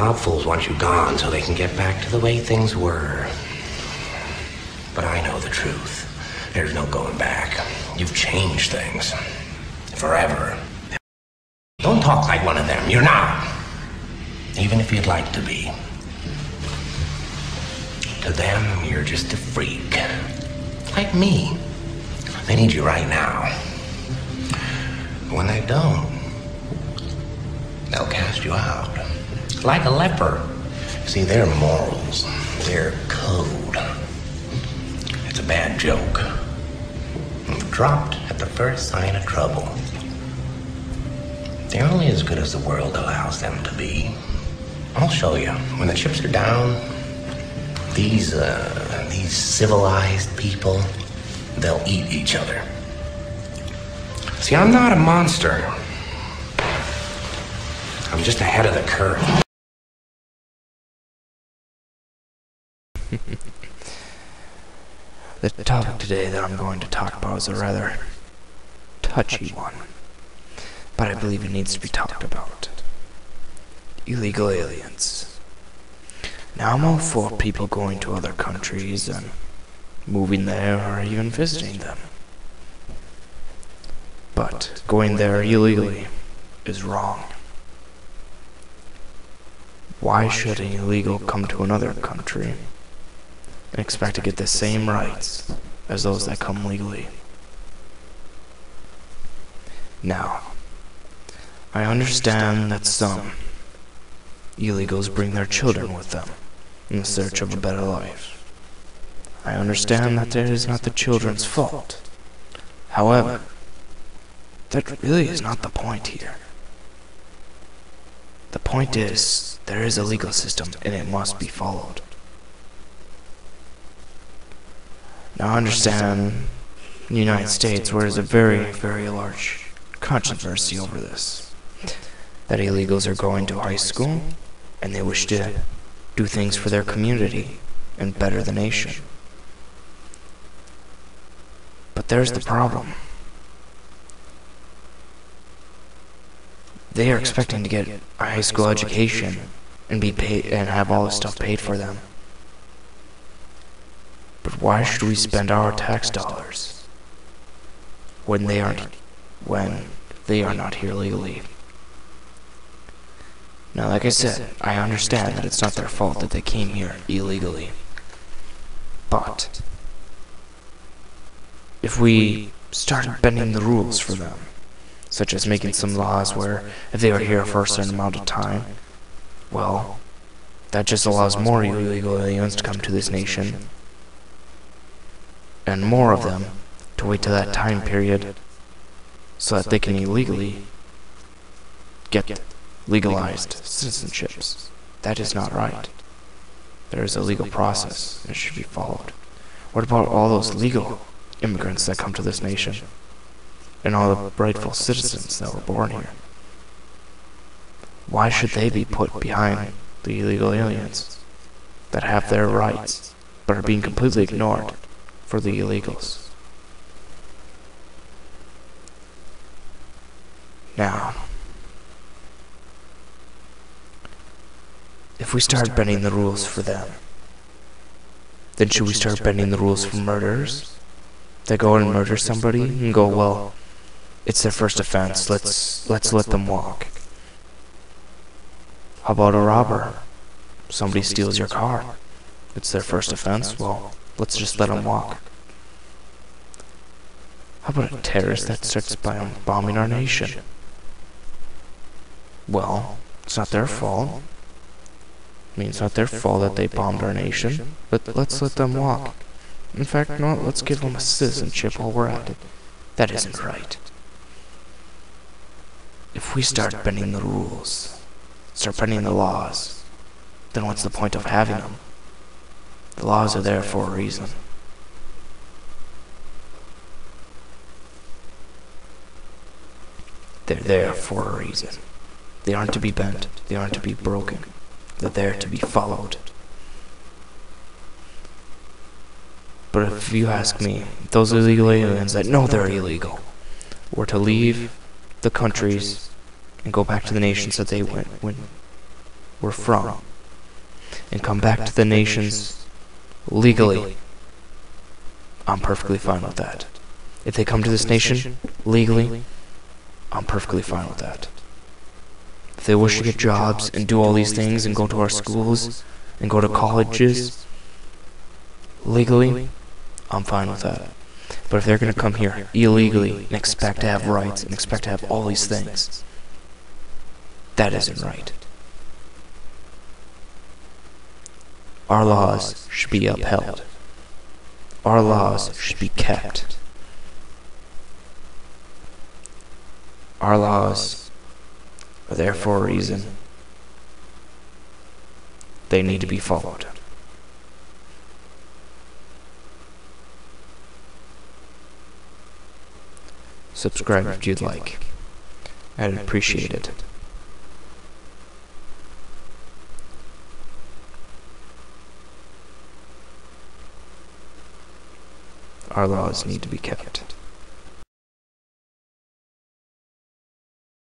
Mob fools want you gone so they can get back to the way things were. But I know the truth. There's no going back. You've changed things. Forever. Don't talk like one of them. You're not. Even if you'd like to be. To them, you're just a freak. Like me. They need you right now. When they don't, they'll cast you out. Like a leper. See, their morals, their code. It's a bad joke. Dropped at the first sign of trouble. They're only as good as the world allows them to be. I'll show you. When the chips are down, these civilized people, they'll eat each other. See, I'm not a monster. I'm just ahead of the curve. The topic today that I'm going to talk about is a rather touchy one, but I believe it needs to be talked about. Illegal aliens. Now, I'm all for people going to other countries and moving there or even visiting them. But going there illegally is wrong. Why should an illegal come to another country and expect to get the same rights as those that come legally? Now, I understand that some illegals bring their children with them in search of a better life. I understand that it is not the children's fault. However, that really is not the point here. The point is, there is a legal system and it must be followed. Now I understand in the United States where there's a very, very large controversy over this. That illegals are going to high school and they wish to do things for their community and better the nation. But there's the problem. They are expecting to get a high school education and be paid and have all this stuff paid for them. But why should we spend our tax dollars when they are not here legally? Now, like I said, I understand that it's not their fault that they came here illegally. But if we started bending the rules for them, such as making some laws where if they were here for a certain amount of time, well, that just allows more illegal aliens to come to this nation, and more of them to wait till that time period so that they can illegally get legalized citizenships. That is not right. There is a legal process and it should be followed. What about all those legal immigrants that come to this nation? And all the rightful citizens that were born here? Why should they be put behind the illegal aliens that have their rights but are being completely ignored for the illegals? Now, if we start bending the rules for them, then should we start bending the rules for murderers? They go and murder somebody and go, well, it's their first offense, let's let them walk. How about a robber? Somebody steals your car. It's their first offense, well, let's just let them walk. How about a terrorist that starts bombing our nation? Well, it's not their fault. I mean, it's not their fault that they bombed our nation, but let's let them walk. In fact, no, let's give them a citizenship while we're at it. That isn't right. If we start bending the rules, start bending the laws, then what's the point of having them? The laws are there for a reason. They're there for a reason. They aren't to be bent. They aren't to be broken. They're there to be followed. But if you ask me, those illegal aliens that know they're illegal were to leave the countries and go back to the nations that they went when we're from and come back to the nations legally, I'm perfectly fine with that. If they come to this nation legally, I'm perfectly fine with that. If they wish to get jobs and do all these things and go to our schools and go to colleges legally, I'm fine with that. But if they're going to come here illegally and expect to have rights and expect to have all these things, that isn't right. Our laws should be upheld. Our laws should be kept. Our laws are there for a reason. They need to be followed. Subscribe if you'd like. I'd appreciate it. Our laws need to be kept.